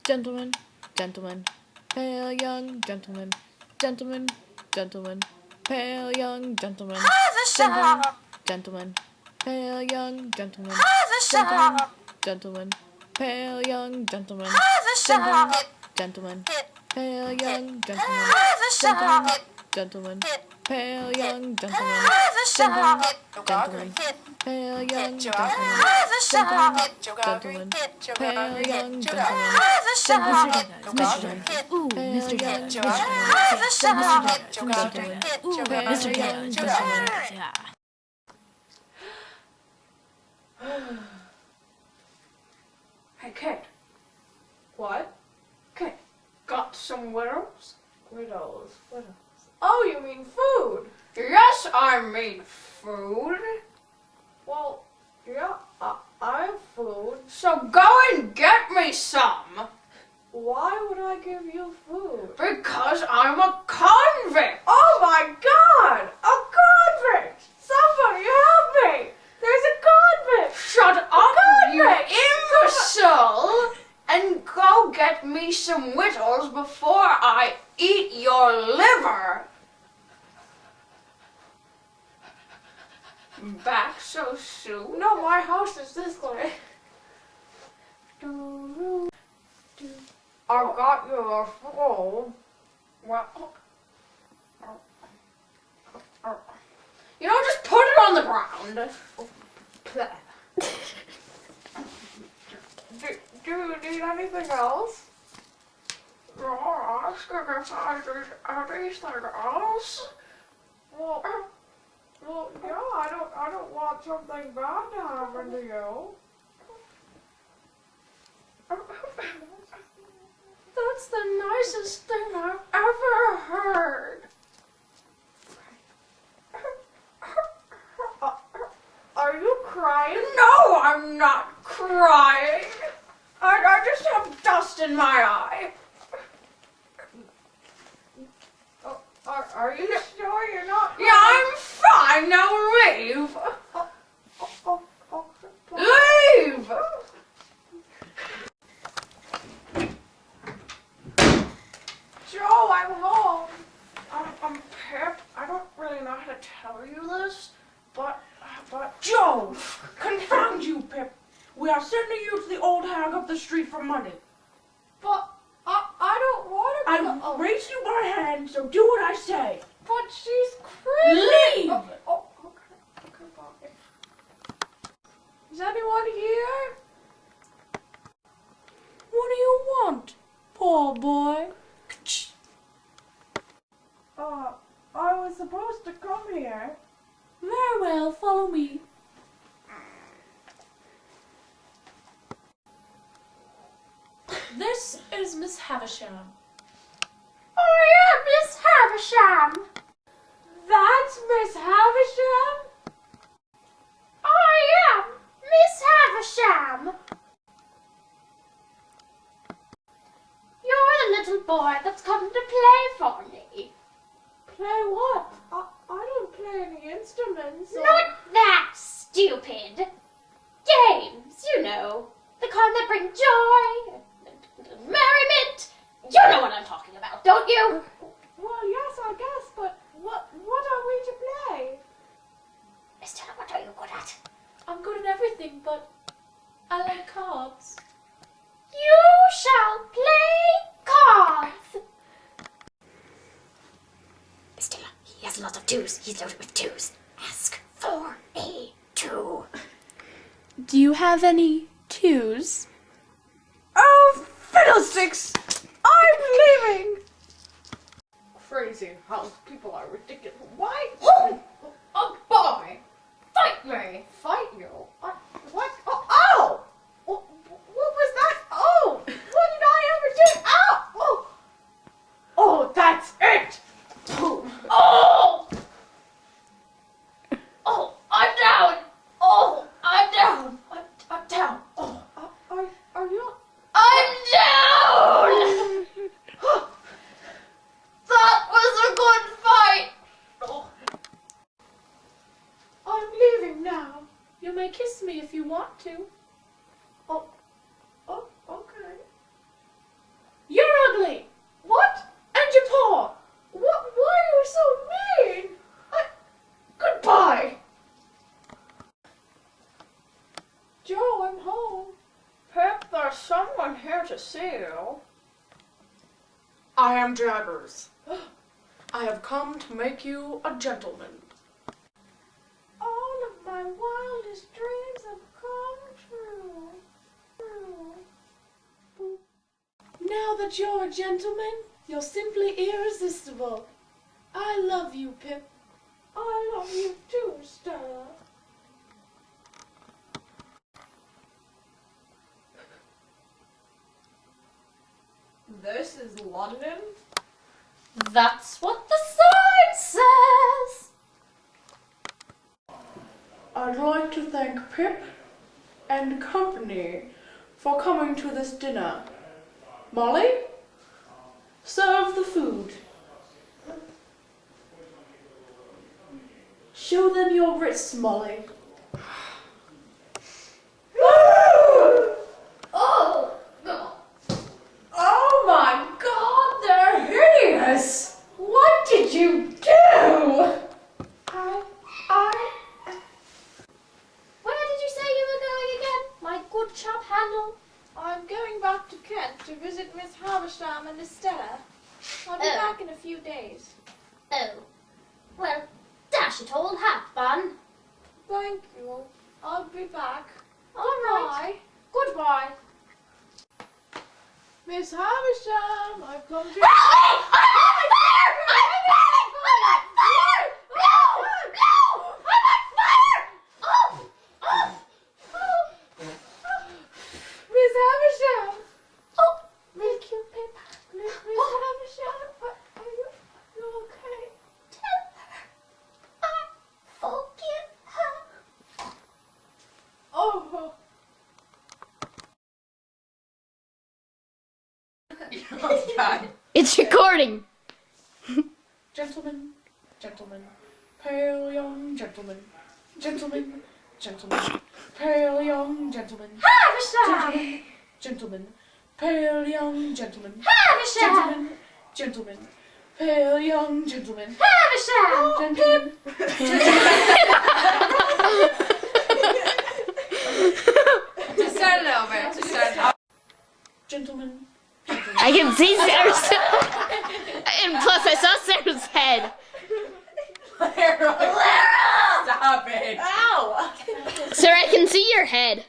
gentlemen, gentlemen, pale young gentlemen, gentlemen, gentlemen, pale young gentlemen, gentlemen, gentlemen, pale young gentlemen, gentlemen, gentlemen, pale young gentlemen, gentlemen, gentlemen, pale young gentlemen, gentlemen, gentlemen, pale young gentlemen, gentlemen, gentlemen, pale young gentlemen, gentlemen, gentlemen, pale young gentlemen, gentlemen, gentlemen, Ooh, Mr. young Dad, gentlemen, gentlemen, ooh, Mr. Dad, gentlemen. yeah. Hey, kid. What? Kid, got some widows? Widows. Oh, you mean food? Yes, I mean food. Well, yeah, I have food. So go and get me some. Why would I give you food? Because I'm a convict. Oh my God! A convict! Somebody help me! There's a convict! Shut up, you convict! imbecile! And go get me some wittles before I eat your liver. Back so soon? No, my house is this way. I got your food. Well, you know, just put it on the ground. Do you need anything else? No, I'm asking if I need anything else. Well, yeah, I don't want something bad to happen to you. That's the nicest thing I've ever heard. Are you crying? No, I'm not crying. I just have dust in my eye. Are you sure you're not Yeah, I'm fine. Now leave. Leave! Joe, I'm home. Pip, I don't really know how to tell you this, but Joe, confound you, Pip. We are sending you to the old hag up the street for money. But I don't want to. I raised you by hand, so do what I say. But she's crazy. Leave! Okay, bye. Is anyone here? What do you want, poor boy? I was supposed to come here. Very well, follow me. This is Miss Havisham. Oh yeah, Miss Havisham. That's Miss Havisham? I am Miss Havisham. You're the little boy that's come to play for me. Play what? I don't play any instruments. Not that stupid. Games, you know. The kind that bring joy and merriment. You know what I'm talking about, don't you? Well, yes, I guess, but what are we to play? Miss Stella, what are you good at? I'm good at everything, but I like cards. You shall play cards. Miss Stella, he has a lot of twos. He's loaded with twos. Ask for a two. Do you have any twos? Oh, fiddlesticks! I'm leaving! Crazy how people are ridiculous. Why? Oh, a boy! Fight me! Fight you? What? Oh! What was that? Oh! What did I ever do? Ow! Oh! Oh, that's it! Oh! Oh, I'm down! Oh, I'm down! I'm down! Oh, Are you? I'm down! That was a good fight! Oh. I'm leaving now. You may kiss me if you want to. Oh, okay. You're ugly. What? And you're poor. What? Why are you so mean? Goodbye. Joe, I'm home. Pip, there's someone here to see you. I am Jaggers. I have come to make you a gentleman. All of my wildest dreams have come true. Now that you're a gentleman, you're simply irresistible. I love you, Pip. I love you too, Stella. This is London? That's what the sign says. I'd like to thank Pip and company for coming to this dinner. Molly, serve the food. Show them your wrists, Molly. Oh my God, they're hideous! What did you do? Where did you say you were going again, my good chap Handel? I'm going back to Kent to visit Miss Havisham and Estella. I'll be back in a few days. Oh, well, dash it all, have fun. Thank you. I'll be back. All right. Goodbye. Miss Havisham, I've come to... Miss Havisham! Oh, thank you, Pip. Miss Havisham, are you okay? Tell her I forgive her. Oh. It's recording. Gentlemen, gentlemen, pale young gentlemen, gentlemen, gentlemen, pale young gentlemen, Havisham! gentlemen, pale young gentlemen, Havisham! gentlemen, gentlemen, pale young gentlemen, Havisham! gentlemen, Just start it over. Just start it over. gentlemen, I can see Sarah's. And plus, I saw Sarah's head. Lara! Stop it. Ow! Sarah, I can see your head.